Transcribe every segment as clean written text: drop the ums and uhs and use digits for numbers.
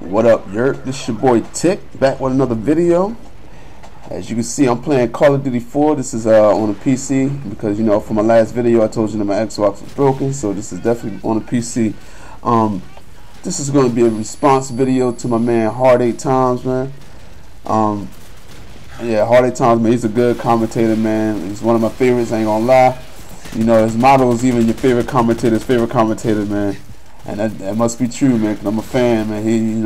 What up, Yerp? This is your boy Tick, back with another video. As you can see, I'm playing Call of Duty 4. This is on a PC because, you know, for my last video I told you that my Xbox was broken, so this is definitely on a PC. This is going to be a response video to my man Hard 8 Times, man. Yeah, Hard 8 Times, man, he's a good commentator, man. He's one of my favorites, I ain't gonna lie. You know, his motto is even your favorite commentator's favorite commentator, man. And that must be true, man, because I'm a fan, man.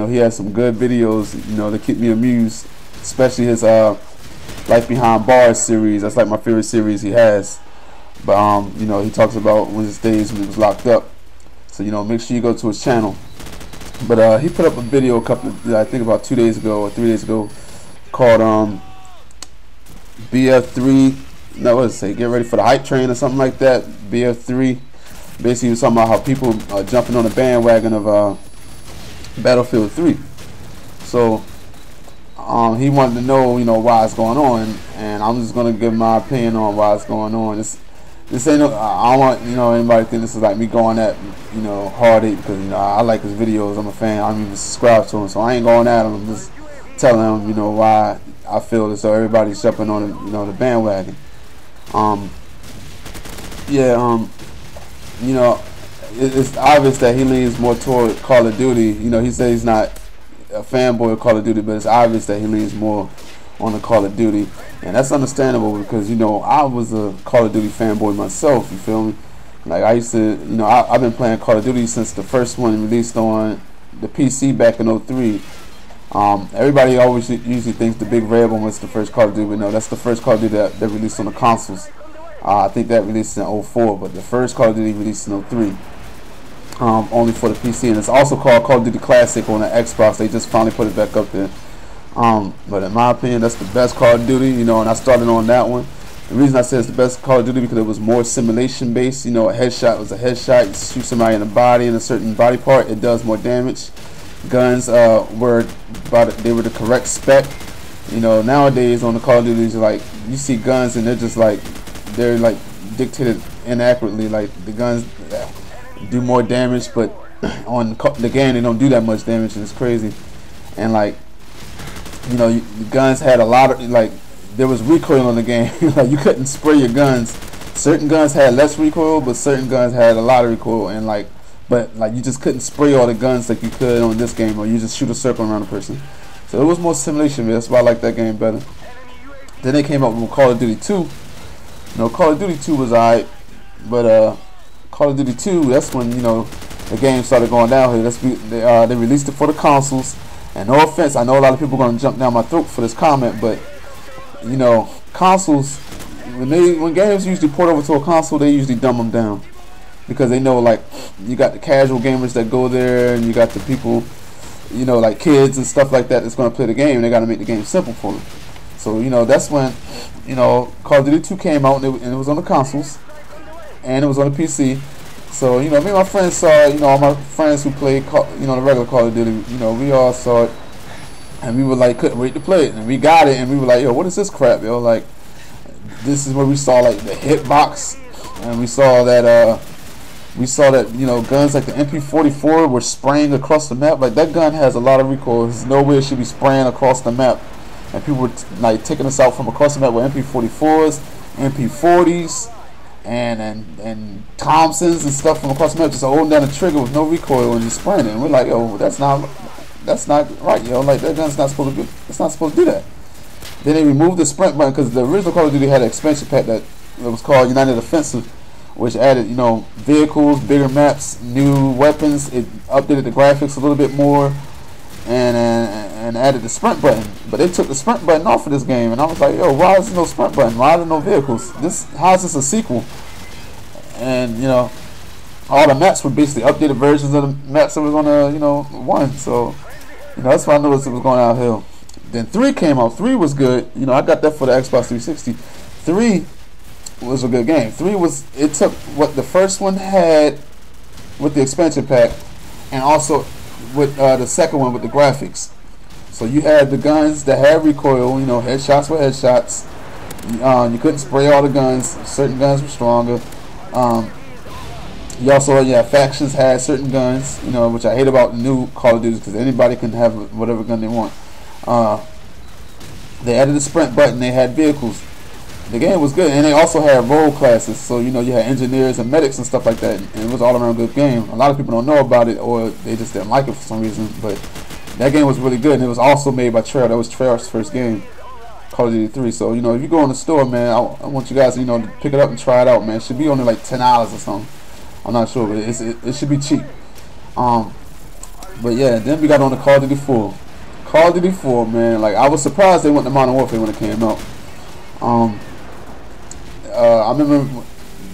He has some good videos, you know, that keep me amused, especially his Life Behind Bars series. That's like my favorite series he has. But you know, he talks about his days when he was locked up. So, you know, make sure you go to his channel. But he put up a video I think about 2 days ago or 3 days ago, called BF3. No, what does it say? Get ready for the hype train or something like that. BF3. Basically, he was talking about how people are jumping on the bandwagon of Battlefield 3. So he wanted to know, you know, why it's going on, and I'm just gonna give my opinion on why it's going on. This ain't no. I don't want, you know, anybody to think this is like me going at, you know, Hard 8, because, you know, I like his videos. I'm a fan. I don't even subscribe to him, so I ain't going at him. I'm just telling him, you know, why I feel as though everybody's jumping on, you know, the bandwagon. You know, it's obvious that he leans more toward Call of Duty. You know, he says he's not a fanboy of Call of Duty, but it's obvious that he leans more on the Call of Duty, and that's understandable because, you know, I was a Call of Duty fanboy myself. You feel me? Like, I used to, you know, I've been playing Call of Duty since the first one released on the PC back in '03. Everybody always usually thinks the big red one was the first Call of Duty, but no, that's the first Call of Duty that released on the consoles. I think that released in '04, but the first Call of Duty released in '03, only for the PC, and it's also called Call of Duty Classic on the Xbox. They just finally put it back up there. But in my opinion, that's the best Call of Duty, you know, and I started on that one. The reason I say it's the best Call of Duty because it was more simulation based. You know, a headshot was a headshot. You shoot somebody in the body, in a certain body part, it does more damage. Guns were the correct spec. You know, nowadays on the Call of Duty, like, you see guns and they're like dictated inaccurately. Like, the guns do more damage, but on the game they don't do that much damage, and it's crazy. And, like, you know, the guns had a lot of, like, there was recoil in the game. Like, you couldn't spray your guns. Certain guns had less recoil, but certain guns had a lot of recoil, and but you just couldn't spray all the guns like you could on this game, or you just shoot a circle around a person. So it was more simulation. That's why I like that game better. Then they came up with Call of Duty 2. You know, Call of Duty 2 was alright, but Call of Duty 2, that's when, you know, the game started going downhill. They released it for the consoles, and no offense, I know a lot of people are gonna jump down my throat for this comment, but, you know, consoles, when games usually port over to a console, they usually dumb them down, because they know, like, you got the casual gamers that go there, and you got the people, you know, like kids and stuff like that that's gonna play the game, and they gotta make the game simple for them. So, you know, that's when, you know, Call of Duty 2 came out, and it was on the consoles, and it was on the PC. So, you know, me and my friends saw it. You know, all my friends who played, you know, the regular Call of Duty, you know, we all saw it, and we were like, couldn't wait to play it, and we got it, and we were like, yo, what is this crap, yo? Like, this is where we saw, like, the hitbox, and we saw that, you know, guns like the MP44 were spraying across the map. Like, that gun has a lot of recoil. There's no way it should be spraying across the map. And people were like taking us out from across the map with MP44s, MP40s, and Thompsons and stuff from across the map, just holding down the trigger with no recoil and just spraying it. And we're like, yo, that's not right, yo. Like, that gun's not supposed to do. It's not supposed to do that. Then they removed the sprint button because the original Call of Duty had an expansion pack that was called United Offensive, which added, you know, vehicles, bigger maps, new weapons. It updated the graphics a little bit more, and added the sprint button. But they took the sprint button off of this game, and I was like, yo, why is there no sprint button? Why are there no vehicles? How is this a sequel? And, you know, all the maps were basically updated versions of the maps that was on the, you know, one. So, you know, that's why I noticed it was going downhill. Then 3 came out. 3 was good. You know, I got that for the Xbox 360. 3 was a good game. 3 was, it took what the first one had with the expansion pack, and also with the second one with the graphics. So you had the guns that had recoil, you know, headshots were headshots. You couldn't spray all the guns. Certain guns were stronger. You also, yeah, factions had certain guns, you know, which I hate about the new Call of Duty because anybody can have whatever gun they want. They added a sprint button. They had vehicles. The game was good, and they also had role classes. So you know, you had engineers and medics and stuff like that, and it was all around good game. A lot of people don't know about it, or they just didn't like it for some reason. But that game was really good, and it was also made by Treyarch. That was Treyarch's first game, Call of Duty 3. So you know, if you go in the store, man, I want you guys, you know, to pick it up and try it out, man. It should be only like $10 or something. I'm not sure, but it should be cheap. But yeah, then we got on the Call of Duty 4. Call of Duty 4, man, like I was surprised they went to Modern Warfare when it came out. I remember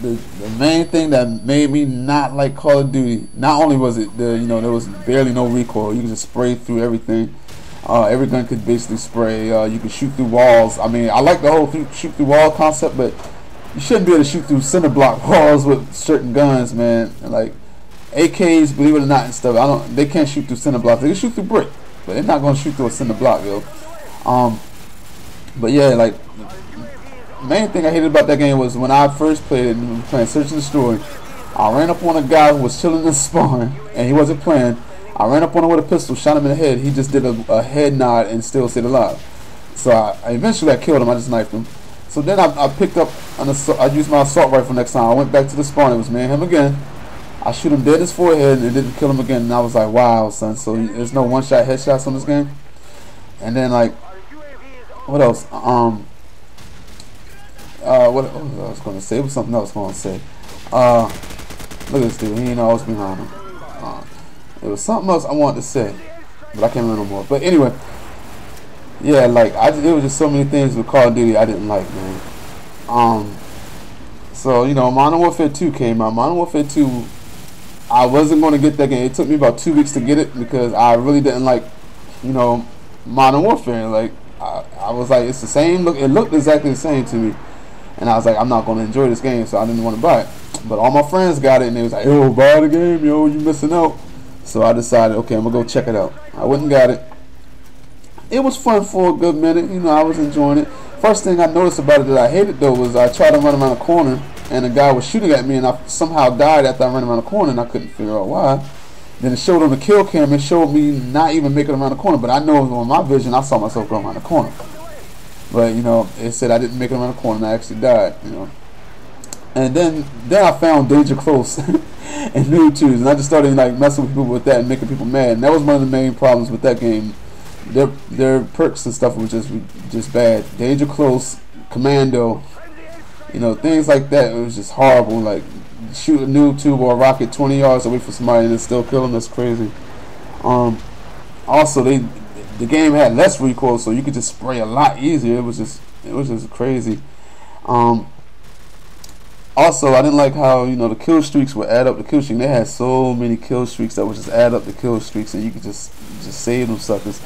the main thing that made me not like Call of Duty. Not only was it you know, there was barely no recoil. You could just spray through everything. Every gun could basically spray. You could shoot through walls. I mean, I like the whole shoot through wall concept, but you shouldn't be able to shoot through cinder block walls with certain guns, man. And like AKs, believe it or not, and stuff. They can't shoot through cinder blocks. They can shoot through brick, but they're not gonna shoot through a cinder block, yo. But yeah, like main thing I hated about that game was when I first played it and playing Search and Destroy. I ran up on a guy who was chilling in spawn, and he wasn't playing. I ran up on him with a pistol, shot him in the head. He just did a head nod and still stayed alive. So I eventually killed him. I just knifed him. So then I picked up I used my assault rifle next time. I went back to the spawn. It was me and him again. I shoot him dead in his forehead and didn't kill him again. And I was like, wow, son. So there's no one-shot headshots on this game. And then like, what else? What I was going to say? It was something else I was going to say. Look at this dude. He ain't always behind him. It was something else I wanted to say, but I can't remember no more. But anyway, yeah, like there was just so many things with Call of Duty I didn't like, man. So you know, Modern Warfare 2 came out. Modern Warfare 2, I wasn't going to get that game. It took me about 2 weeks to get it because I really didn't like, you know, Modern Warfare. Like I was like, it's the same look. It looked exactly the same to me, and I was like, I'm not going to enjoy this game, so I didn't want to buy it. But all my friends got it, and they was like, yo, buy the game, yo, you missing out. So I decided, okay, I'm gonna go check it out. I went and got it. It was fun for a good minute. You know, I was enjoying it. First thing I noticed about it that I hated though was I tried to run around a corner and a guy was shooting at me, and I somehow died after I ran around the corner, and I couldn't figure out why. Then it showed on the kill cam. It showed me not even making it around the corner, but I know on my vision I saw myself going around the corner. But you know, it said I didn't make it around the corner, and I actually died. You know. And then I found Danger Close and Noob Tubes, and I just started like messing with people with that and making people mad. And that was one of the main problems with that game. Their perks and stuff was just bad. Danger Close, Commando, you know, things like that. It was just horrible. Like shoot a Noob Tube or a rocket 20 yards away from somebody and then still kill them. That's crazy. Also, the game had less recoil, so you could just spray a lot easier. It was just crazy. Also, I didn't like how, you know, the kill streaks would add up the kill streak. They had so many kill streaks that would just add up the kill streaks, and you could just save them suckers.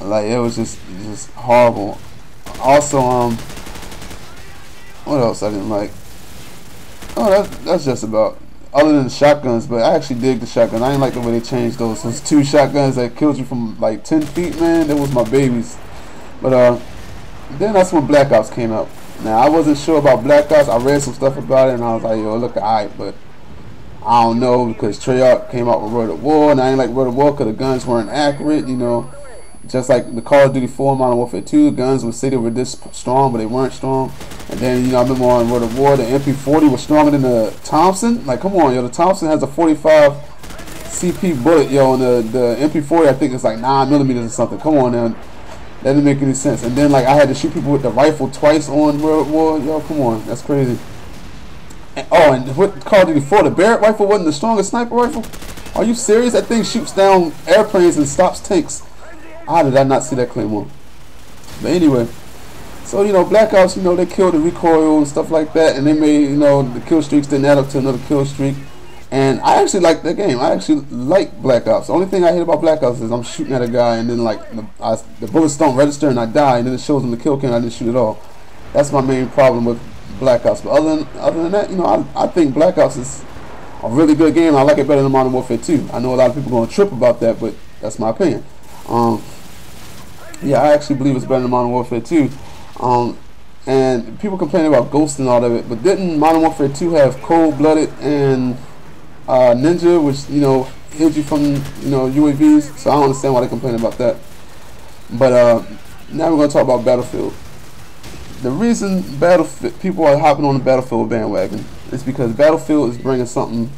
Like it was just horrible. Also, what else I didn't like? Oh, that's just about. Other than the shotguns, but I actually dig the shotgun. I didn't like the way they changed those. Those 2 shotguns that killed you from like 10 feet, man. That was my babies. But then that's when Black Ops came out. Now, I wasn't sure about Black Ops. I read some stuff about it, and I was like, yo, look alright, but I don't know, because Treyarch came out with World at War, and I ain't like World at War because the guns weren't accurate, you know. Just like the Call of Duty 4, Modern Warfare 2, guns would say they were this strong, but they weren't strong. And then, you know, I remember on World at War, the MP40 was stronger than the Thompson. Like, come on, yo, the Thompson has a 45 CP bullet, yo, and the MP40, I think it's like 9mm or something. Come on, now. That didn't make any sense. And then, like, I had to shoot people with the rifle twice on World War. Yo, come on. That's crazy. And, oh, and what Call of Duty 4, the Barrett rifle wasn't the strongest sniper rifle? Are you serious? That thing shoots down airplanes and stops tanks. How did I not see that Claymore? But anyway, so, you know, Black Ops, you know, they killed the recoil and stuff like that. And they made, you know, the kill streaks didn't add up to another kill streak. And I actually like that game. I actually like Black Ops. The only thing I hate about Black Ops is I'm shooting at a guy and then like the bullets don't register and I die, and then it shows him the kill cam and I didn't shoot at all. That's my main problem with Black Ops. But other than that, you know, I think Black Ops is a really good game. I like it better than Modern Warfare 2. I know a lot of people are going to trip about that, but that's my opinion. Yeah, I actually believe it's better than Modern Warfare 2. And people complain about Ghost and all of it, but didn't Modern Warfare 2 have Cold-Blooded and ninja, which hid you from UAVs. So I don't understand why they complain about that. But now we're gonna talk about Battlefield. The reason people are hopping on the Battlefield bandwagon is because Battlefield is bringing something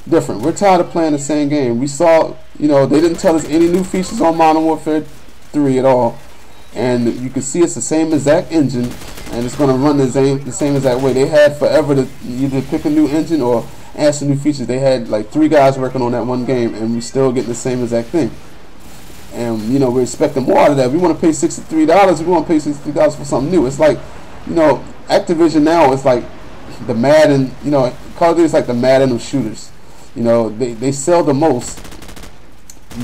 different. We're tired of playing the same game. We saw, they didn't tell us any new features on Modern Warfare 3 at all, and you can see it's the same exact engine, and it's going to run the same exact way. They had forever to either pick a new engine or add some new features. They had like 3 guys working on that one game, and we still get the same exact thing. And we're expecting more out of that. We want to pay $63. We want to pay $63 for something new. It's like, Activision now is like the Madden. Call of Duty is like the Madden of shooters. They sell the most,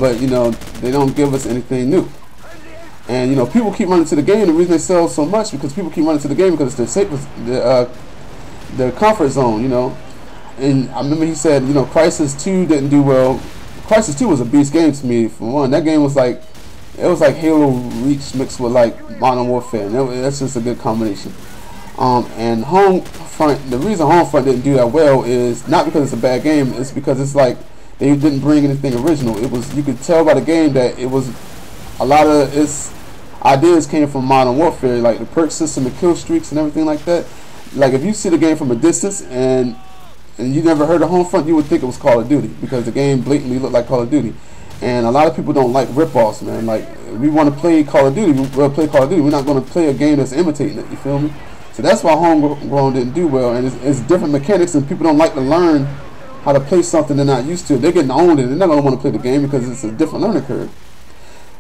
but they don't give us anything new. And people keep running to the game. The reason they sell so much because people keep running to the game because it's their comfort zone. And I remember he said, Crisis 2 didn't do well. Crisis 2 was a beast game to me. For one, that game was like, it was like Halo Reach mixed with like Modern Warfare, and that's just a good combination. And Homefront, the reason Homefront didn't do that well is not because it's a bad game. It's because it's like they didn't bring anything original. It was, you could tell by the game that it was a lot of its ideas came from Modern Warfare, like the perk system, the kill streaks, and everything like that. Like if you see the game from a distance and you never heard of Homefront, you would think it was Call of Duty because the game blatantly looked like Call of Duty. And a lot of people don't like rip-offs, man. Like, we want to play Call of Duty, we'll play Call of Duty. We're not going to play a game that's imitating it, you feel me? So that's why Homegrown didn't do well. And it's different mechanics, and people don't like to learn how to play something they're not used to. They're getting owned, and they're not going to want to play the game because it's a different learning curve.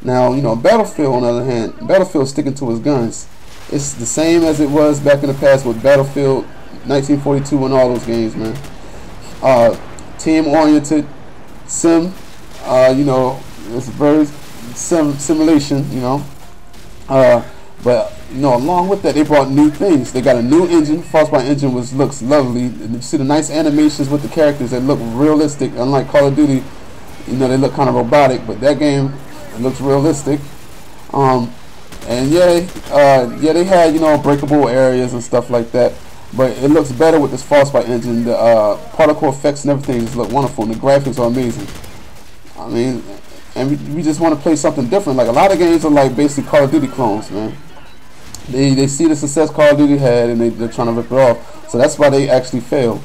Now, Battlefield, on the other hand, Battlefield's sticking to its guns. It's the same as it was back in the past with Battlefield 1942 and all those games, man. Team-oriented sim, it's very simulation, but along with that, they brought new things. They got a new engine. Frostbite engine looks lovely. And you see the nice animations with the characters that look realistic. Unlike Call of Duty, they look kind of robotic, but that game, it looks realistic. And they had breakable areas and stuff like that. But it looks better with this Frostbite engine. The particle effects and everything just look wonderful, and the graphics are amazing. I mean, and we just want to play something different. Like a lot of games are like basically Call of Duty clones, man. They see the success Call of Duty had, and they're trying to rip it off. So that's why they actually fail.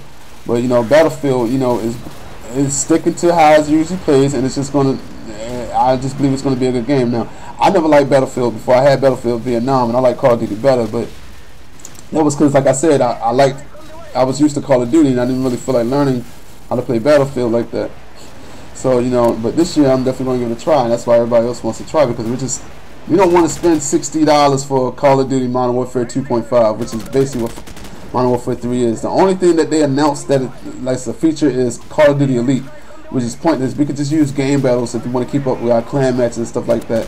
But Battlefield, is sticking to how it usually plays, and it's just gonna. I just believe it's gonna be a good game. Now, I never liked Battlefield before. I had Battlefield Vietnam, and I like Call of Duty better, but that was because, like I said, I was used to Call of Duty, and I didn't really feel like learning how to play Battlefield like that. So, but this year I'm definitely going to give it a try, and that's why everybody else wants to try, because we don't want to spend $60 for Call of Duty Modern Warfare 2.5, which is basically what Modern Warfare 3 is. The only thing that they announced that it's a feature is Call of Duty Elite, which is pointless. We could just use game battles if we want to keep up with our clan matches and stuff like that.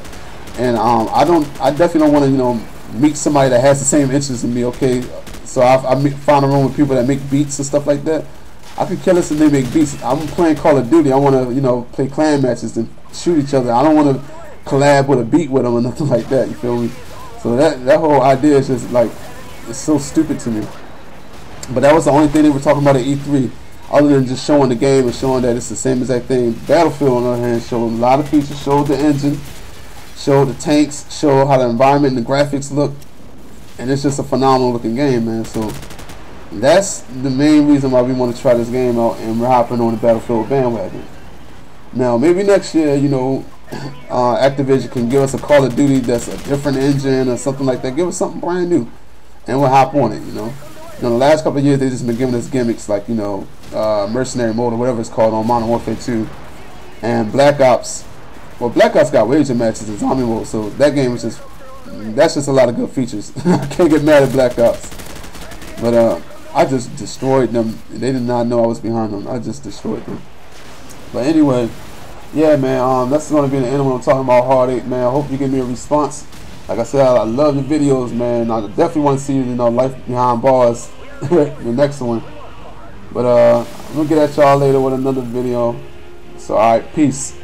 And I definitely don't want to, meet somebody that has the same interests in me, okay? So I found a room with people that make beats and stuff like that. I could kill us and they make beats. I'm playing Call of Duty. I want to, play clan matches and shoot each other. I don't want to collab with a beat with them or nothing like that, you feel me? So that whole idea is just like, it's so stupid to me. But that was the only thing they were talking about at E3, other than just showing the game and showing that it's the same exact thing. Battlefield, on the other hand, showed a lot of features, showed the engine, showed the tanks, showed how the environment and the graphics look, and it's just a phenomenal looking game, man. So that's the main reason why we want to try this game out, and we're hopping on the Battlefield bandwagon. Now, maybe next year, Activision can give us a Call of Duty that's a different engine or something like that. Give us something brand new, and we'll hop on it, the last couple of years, they've just been giving us gimmicks like, Mercenary Mode or whatever it's called on Modern Warfare 2. And Black Ops. Well, Black Ops got wager matches and zombie mode, so that game is that's just a lot of good features. I can't get mad at Black Ops. But I just destroyed them. They did not know I was behind them. I just destroyed them. But anyway, yeah, man, that's going to be the end of what I'm talking about, Heartache, man. I hope you give me a response. Like I said, I love your videos, man. I definitely want to see, Life Behind Bars, the next one. But I'm going to get at y'all later with another video. So, alright, peace.